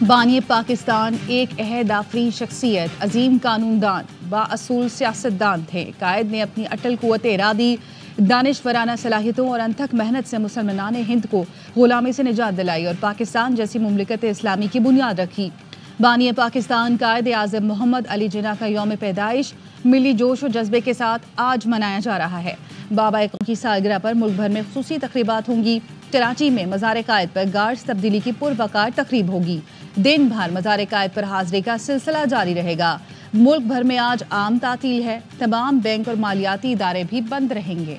بانی پاکستان ایک عہد آفرین شخصیت، عظیم قانون دان، بااصول سیاست دان تھے۔ قائد نے اپنی اٹل قوت ارادی، دانشورانہ صلاحیتوں اور انتھک محنت سے مسلمان ہند کو غلامی سے نجات دلائی اور پاکستان جیسی مملکت اسلامی کی بنیاد رکھی۔ بانی پاکستان قائد اعظم محمد علی جناح کا یوم پیدائش ملی جوش و جذبے کے ساتھ آج منایا جا رہا ہے۔ بابا قوم کی سالگرہ پر ملک بھر میں خصوصی تقریبات ہوں گی۔ کراچی میں مزار قائد پر گارڈز تبدیلی کی پروقار تقریب ہوگی۔ دن بھر مزار قائد پر حاضری کا سلسلہ جاری رہے گا۔ ملک بھر میں آج عام تعطیل ہے۔ تمام بینک اور مالیاتی ادارے بھی بند رہیں گے۔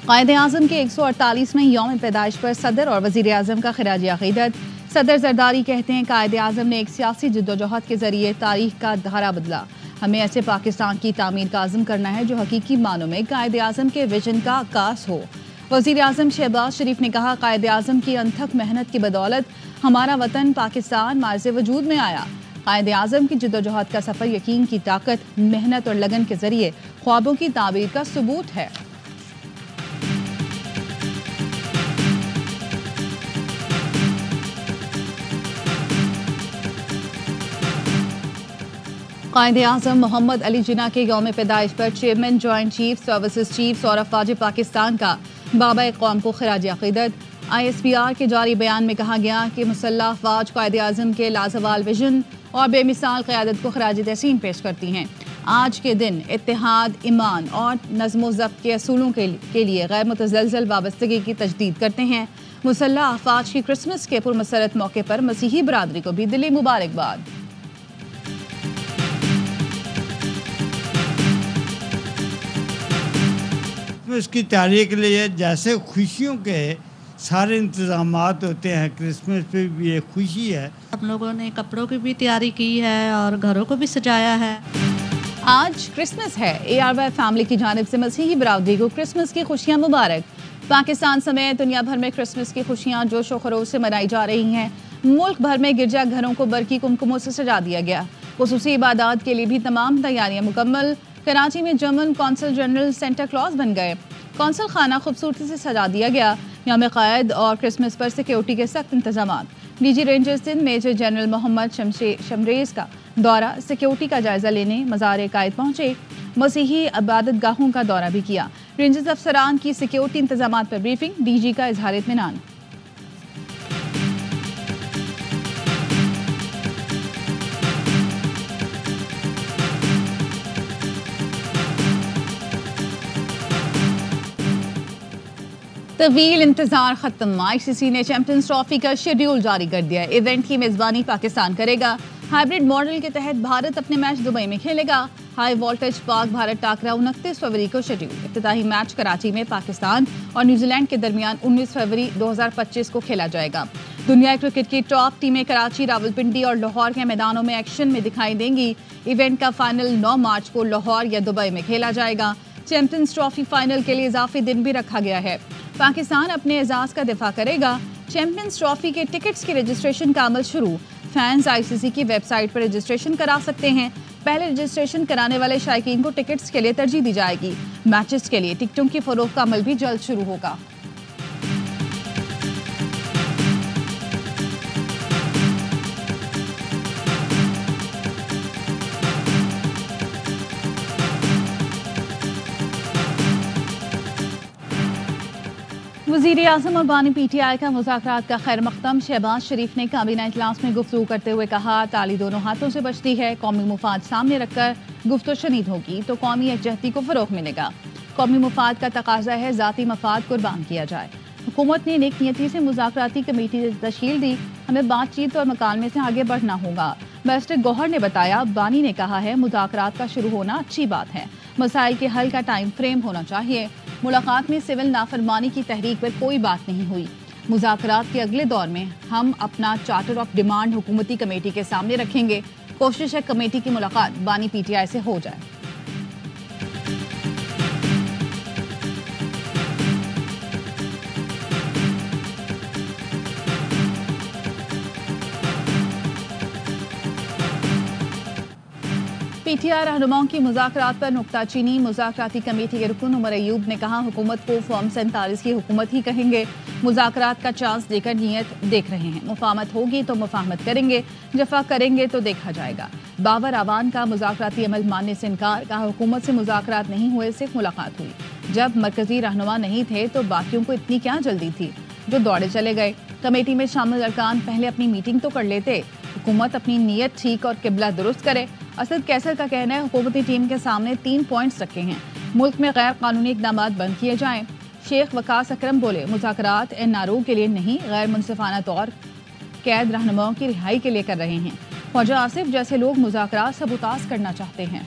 قائد اعظم کے 148ویں یوم پیدائش پر صدر اور وزیر اعظم کا خراج عقیدت۔ صدر زرداری کہتے ہیں قائد اعظم نے ایک سیاسی جدوجہد کے ذریعے تاریخ کا دھارا بدلا۔ ہمیں ایسے پاکستان کی تعمیر کا عزم کرنا ہے جو حقیقی معنوں میں قائد اعظم کے ویژن کا عکاس ہو۔ وزیر اعظم شہباز شریف نے کہا قائد اعظم کی انتھک محنت کی بدولت ہمارا وطن پاکستان معرض وجود میں آیا۔ قائد اعظم کی جدوجہد کا سفر یقین کی طاقت، محنت اور لگن کے ذریعے خوابوں کی تعبیر کا ثبوت ہے۔ قائد اعظم محمد علی جناح کے یوم پیدائش پر chairman joint chief services chiefs اور افواج پاکستان کا بابا قوم کو خراج عقیدت۔ ISPR کے جاری بیان میں کہا گیا کہ مسلح افواج قائد اعظم کے لازوال ویژن اور بے مثال قیادت کو خراج تحسین پیش کرتی ہیں۔ آج کے دن اتحاد، ایمان اور نظم و ضبط کے اصولوں کے لیے غیر متزلزل وابستگی کی تجدید کرتے ہیں۔ مسلح افواج کی کرسمس کے پرمسرت موقع پر مسیحی برادری کو بھی دلی مبارکباد۔ اس کی تیاری کے لیے جیسے خوشیوں کے سارے انتظامات ہوتے ہیں، کرسمس پہ بھی یہ خوشی ہے۔ ہم لوگوں نے کپڑوں کی بھی تیاری کی ہے اور گھروں کو بھی سجایا ہے۔ آج کرسمس ہے۔ ARY فیملی کی جانب سے مسیحی برادری کو کرسمس کی خوشیاں مبارک۔ پاکستان سمیت دنیا بھر میں کرسمس کی خوشیاں جوش و خروش سے منائی جا رہی ہیں۔ ملک بھر میں گرجا گھروں کو برقی کمکموں سے سجا دیا گیا۔ خصوصی عبادات کے لیے بھی تمام تیاریاں مکمل۔ کراچی میں جرمن قونصل جنرل سینٹا کلاز بن گئے۔ قونصل خانہ خوبصورتی سے سجا دیا گیا۔ یوم قائد اور کرسمس پر سیکیورٹی کے سخت انتظامات۔ DG rangers Sindh major general Muhammad Shamrez کا دورہ سیکیورٹی کا جائزہ لینے مزار قائد پہنچے۔ مسیحی عبادت گاہوں کا دورہ بھی کیا۔ رینجرز افسران کی سیکیورٹی انتظامات پر بریفنگ، DG کا اظہار اطمینان۔ طویل انتظار ختم۔ ICC نے چیمپئنز ٹرافی کا شیڈیول جاری کر دیا۔ ایونٹ کی میزبانی پاکستان کرے گا۔ ہائیبرڈ ماڈل کے تحت بھارت اپنے میچ دبئی میں کھیلے گا۔ ہائی وولٹیج پاک بھارت ٹاکرا 29 فروری کو شیڈیول۔ افتتاحی میچ کراچی میں پاکستان اور نیوزی لینڈ کے درمیان 19 فروری 2025 کو کھیلا جائے گا۔ دنیا کرکٹ کی ٹاپ ٹیمیں کراچی، راولپنڈی اور لاہور کے میدانوں میں ایکشن میں دکھائی دیں گی۔ ایونٹ کا فائنل 9 مارچ کو لاہور یا دبئی میں کھیلا جائے گا۔ چیمپئنز ٹرافی فائنل کے لیے اضافی دن بھی رکھا گیا ہے۔ پاکستان اپنے اعزاز کا دفاع کرے گا۔ چیمپئنز ٹرافی کے ٹکٹس کی رجسٹریشن کا عمل شروع۔ فینز ICC کی ویب سائٹ پر رجسٹریشن کرا سکتے ہیں۔ پہلے رجسٹریشن کرانے والے شائقین کو ٹکٹس کے لیے ترجیح دی جائے گی۔ میچز کے لیے ٹکٹوں کی فروخت کا عمل بھی جلد شروع ہوگا۔ وزیر اعظم اور بانی PTI کا مذاکرات کا خیر مقدم۔ شہباز شریف نے کابینہ اجلاس میں گفتگو کرتے ہوئے کہا تالی دونوں ہاتھوں سے بجتی ہے۔ قومی مفاد سامنے رکھ کر گفتگو شنید ہوگی تو قومی یکجہتی کو فروغ ملے گا۔ قومی مفاد کا تقاضا ہے ذاتی مفاد قربان کیا جائے۔ حکومت نے نیک نیتی سے مذاکراتی کمیٹی تشکیل دی۔ ہمیں بات چیت اور مکالمے سے آگے بڑھنا ہوگا۔ بیرسٹر گوہر نے بتایا بانی نے کہا ہے مذاکرات کا شروع ہونا اچھی بات ہے، مسائل کے حل کا ٹائم فریم ہونا چاہیے۔ ملاقات میں سول نافرمانی کی تحریک پر کوئی بات نہیں ہوئی۔ مذاکرات کے اگلے دور میں ہم اپنا چارٹر آف ڈیمانڈ حکومتی کمیٹی کے سامنے رکھیں گے۔ کوشش ہے کمیٹی کی ملاقات بانی PTI سے ہو جائے۔ PTI रहनुमाओं की मुज़ाकरात पर नुक्ताचीनी। मुज़ाकराती कमेटी के रुकन उमर अयूब ने कहा, हुकूमत को फॉर्म 47 की हुकूमत ही कहेंगे। मुज़ाकरात का चांस देकर नीयत देख रहे हैं। मुफाहमत होगी तो मुफाहमत करेंगे, जफा करेंगे तो देखा जाएगा। बाबर आवान का मुज़ाकराती अमल मानने से इनकार। कहा, हुकूमत से मुज़ाकरात नहीं हुए, सिर्फ मुलाकात हुई। जब मरकजी रहनुमा नहीं थे तो बाकियों को इतनी क्या जल्दी थी जो दौड़े चले गए। कमेटी में शामिल अरकान पहले अपनी मीटिंग तो कर लेते। हुकूमत अपनी नीयत ठीक और किबला दुरुस्त करे। असद कैसर का कहना है, हुकूमती टीम के सामने 3 पॉइंट्स रखे हैं। मुल्क में गैर कानूनी इक़दाम बंद किए जाएं। शेख वकास अकरम बोले, मुज़ाकरात NRO के लिए नहीं, गैर मुनसिफाना तौर कैद रहनुमाओं की रिहाई के लिए कर रहे हैं। ख्वाजा आसिफ जैसे लोग मुज़ाकरात सबूताज करना चाहते हैं।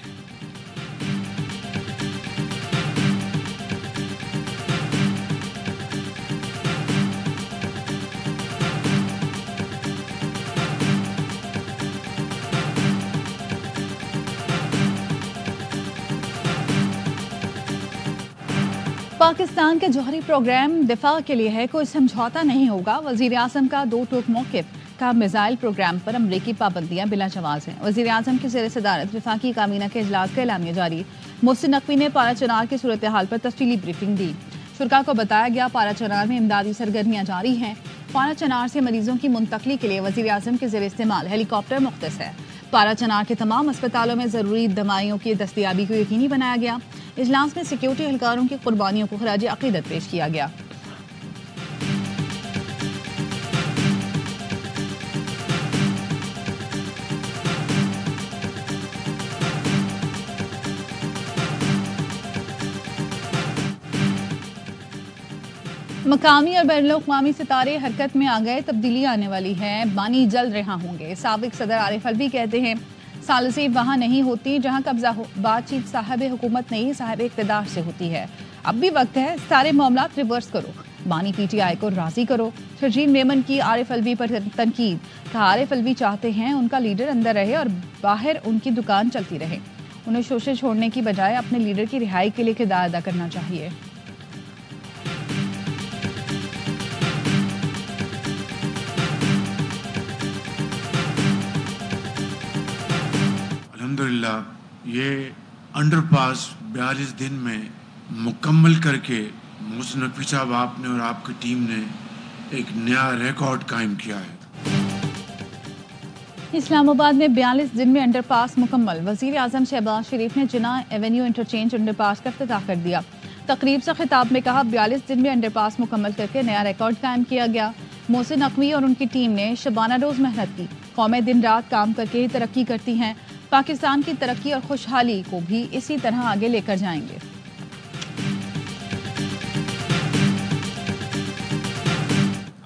पाकिस्तान के जौहरी प्रोग्राम दिफा के लिए है, कोई समझौता नहीं होगा। वज़ीर आज़म का 2 टूक मौक़िफ़। का मिसाइल प्रोग्राम पर अमरीकी पाबंदियां बिला जवाज़ हैं। वज़ीर आज़म की ज़ेर सदारत वफाकी काबीना के इजलास का एलामिया जारी। मोहसिन नकवी ने पारा चनार की सूरत हाल पर तफसीली ब्रीफिंग दी। शुरा को बताया गया, पारा चनार में इमदादी सरगर्मियाँ जारी हैं। पारा चनार से मरीजों की मुंतकली के लिए वज़ीर आज़म के ज़ेर इस्तेमाल हेलीकॉप्टर मुख्तस है। पारा चनार के तमाम अस्पतालों में ज़रूरी दवाइयों की दस्तयाबी को यकीनी बनाया गया। इजलास में सिक्योरिटी एहलकारों की कुर्बानियों को खराज अक़ीदत पेश किया गया। मकामी और बैनुल-अक़वामी सितारे हरकत में आ गए, तब्दीली आने वाली है, बानी जल्द रिहा होंगे। साबिक सदर आरिफ अलवी कहते हैं, सालसी वहाँ नहीं होती जहाँ कब्जा हो, बातचीत साहब हुकूमत नहीं साहब इक़्तिदार से होती है। अब भी वक्त है, सारे मामलात रिवर्स करो, बानी PTI को राजी करो। शर्जील मेमन की आरिफ अलवी पर तनकीद। कहा, आरिफ अलवी चाहते हैं उनका लीडर अंदर रहे और बाहर उनकी दुकान चलती रहे। उन्हें शोशे छोड़ने की बजाय अपने लीडर की रिहाई के लिए किरदार अदा करना चाहिए। अल्हम्दुलिल्लाह ये अंडरपास 42 दिन में मुकम्मल करके मोहसिन नकवी साहब आपने और आपकी टीम ने एक नया रिकॉर्ड कायम किया है। इस्लामाबाद में 42 दिन में अंडरपास मुकम्मल। वज़ीर आज़म शहबाज शरीफ ने जिना एवेन्यू इंटरचेंज अंडरपास का इफ्तिताह कर दिया। तकरीब से खिताब में कहा, 42 दिन में अंडरपास मुकम्मल करके नया रिकॉर्ड कायम किया गया। मोहसिन नकवी और उनकी टीम ने शबाना रोज़ मेहनत की। कौमें दिन रात काम करके ही तरक्की करती हैं। पाकिस्तान की तरक्की और खुशहाली को भी इसी तरह आगे लेकर जाएंगे।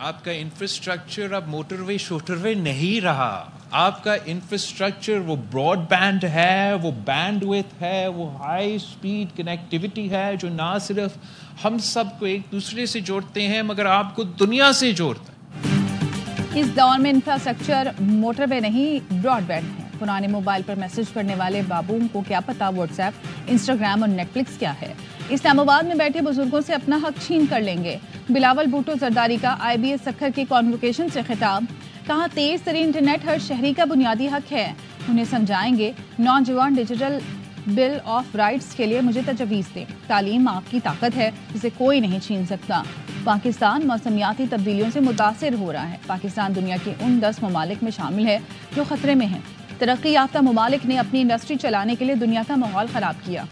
आपका इंफ्रास्ट्रक्चर अब मोटरवे शोटरवे नहीं रहा। आपका इंफ्रास्ट्रक्चर वो ब्रॉडबैंड है, वो बैंडविड्थ है, वो हाई स्पीड कनेक्टिविटी है जो ना सिर्फ हम सबको एक दूसरे से जोड़ते हैं मगर आपको दुनिया से जोड़ता है। इस दौर में इंफ्रास्ट्रक्चर मोटरवे नहीं ब्रॉडबैंड है। पुराने मोबाइल पर मैसेज करने वाले बाबुओं को क्या पता व्हाट्सएप, इंस्टाग्राम और नेटफ्लिक्स क्या है। इस्लामाबाद में बैठे बुजुर्गों से अपना हक छीन कर लेंगे। बिलावल भुट्टो जरदारी का IBS सखर के कॉन्वोकेशन से खिताब। कहा, तेज तरीन इंटरनेट हर शहरी का बुनियादी हक है, उन्हें समझाएंगे। नौजवान डिजिटल बिल ऑफ राइट्स के लिए मुझे तजवीज़ दें। तालीम आपकी ताकत है जिसे कोई नहीं छीन सकता। पाकिस्तान मौसमियाती तब्दीलियों से मुतासिर हो रहा है। पाकिस्तान दुनिया के उन 10 ममालिक में शामिल है जो खतरे में हैं। तरक्की याफ्ता ममालिक ने अपनी इंडस्ट्री चलाने के लिए दुनिया का माहौल ख़राब किया।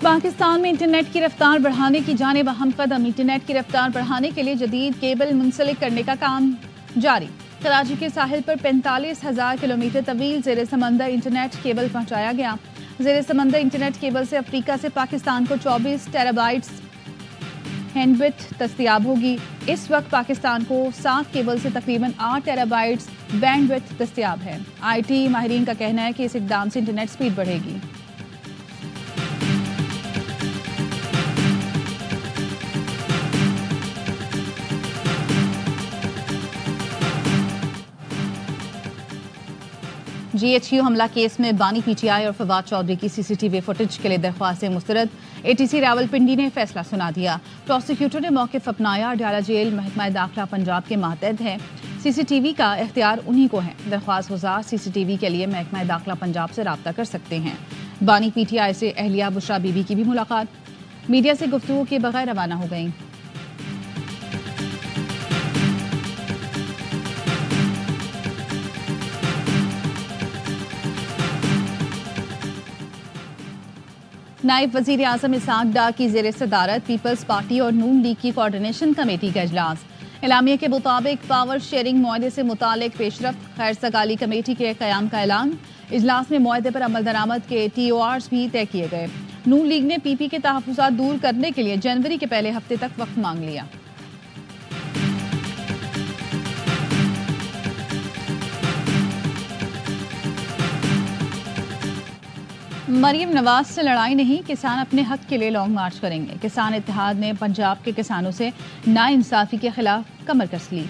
पाकिस्तान में इंटरनेट की रफ्तार बढ़ाने की जानिब अहम कदम। इंटरनेट की रफ्तार बढ़ाने के लिए जदीद केबल मुंसलिक करने का काम जारी। कराची के साहिल पर 45,000 किलोमीटर तवील ज़ेर समंदर इंटरनेट केबल पहुंचाया गया। ज़ेर समंदर इंटरनेट केबल से अफ्रीका से पाकिस्तान को 24 टेराबाइट्स हैंडविड्थ दस्तयाब होगी। इस वक्त पाकिस्तान को 7 केबल से तकरीबन 8 टेराबाइट्स बैंडविड्थ दस्तयाब है। IT माहिरीन का कहना है कि इस इकदाम से इंटरनेट स्पीड बढ़ेगी। GHQ हमला केस में बानी PTI और फवाद चौधरी की CCTV फुटेज के लिए दरख्वास्तें मुस्तरद। ATC रावलपिंडी ने फैसला सुना दिया। प्रोसिक्यूटर ने मौक़िफ़ अपनाया। अडयाला जेल महकमा दाखिला पंजाब के मातहत है। CCTV का इख्तियार उन्हीं को है। दरख्वास्त गुज़ार CCTV के लिए महकमा दाखिला पंजाब से रब्ता कर सकते हैं। बानी PTI से अहलिया बुशरा बीबी की भी मुलाकात मीडिया से गुफ्तगू के बगैर रवाना हो गई। नायब वज़ीर आज़म इसहाक डार की ज़ेर सदारत पीपल्स पार्टी और नून लीग की कोऑर्डिनेशन कमेटी का इजलास। एलामिया के मुताबिक पावर शेयरिंग मुआहदे से मुतालिक पेशरफ्त खैर सगाली कमेटी के क़याम का ऐलान। इजलास में मुआहदे पर अमल दरामद के TORs भी तय किए गए। नून लीग ने PP के तहफ़्फ़ुज़ात दूर करने के लिए जनवरी के पहले हफ्ते तक वक्त मांग लिया। मरीम नवाज से लड़ाई नहीं, किसान अपने हक के लिए लॉन्ग मार्च करेंगे। किसान इत्तेहाद ने पंजाब के किसानों से नाइंसाफी के खिलाफ कमर कस ली।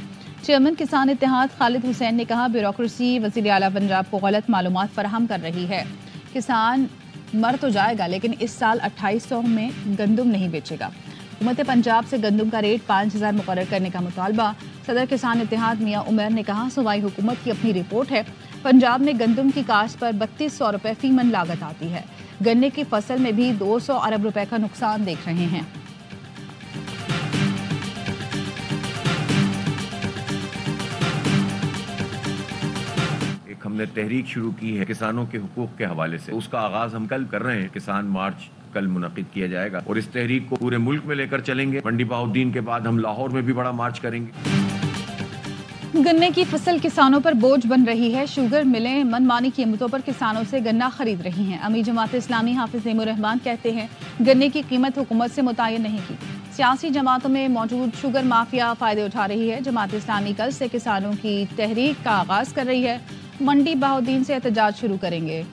चेयरमैन किसान इत्तेहाद खालिद हुसैन ने कहा, ब्यूरोक्रेसी वज़ीर आला पंजाब को गलत मालूमात फराहम कर रही है। किसान मर तो जाएगा लेकिन इस साल 2800 में गंदुम नहीं बेचेगा। हुकूमत पंजाब से गंदुम का रेट 5000 मुकर्रर करने का मुतालबा। सदर किसान इत्तेहाद मियां उमर ने कहा, सूबाई हुकूमत की अपनी रिपोर्ट है। पंजाब में गंदुम की काश्त पर 3200 रुपये फी मन लागत आती है। गन्ने की फसल में भी 200 अरब रुपए का नुकसान देख रहे हैं। हमने तहरीक शुरू की है किसानों के हुकूक के हवाले से, उसका आगाज हम कल कर रहे हैं। किसान मार्च कल मुनक़िद किया जाएगा और इस तहरीक को पूरे मुल्क में लेकर चलेंगे। मंडी बहाउद्दीन के बाद हम लाहौर में भी बड़ा मार्च करेंगे। गन्ने की फसल किसानों पर बोझ बन रही है। शुगर मिलें मनमानी कीमतों पर किसानों से गन्ना खरीद रही हैं। अमीर जमात इस्लामी हाफिज नेमुर रहमान कहते हैं, गन्ने की कीमत हुकूमत से मुतय्यन नहीं की। सियासी जमातों में मौजूद शुगर माफिया फायदे उठा रही है। जमात इस्लामी कल से किसानों की तहरीक का आगाज कर रही है। मंडी बहाउद्दीन से एहतजाज शुरू करेंगे।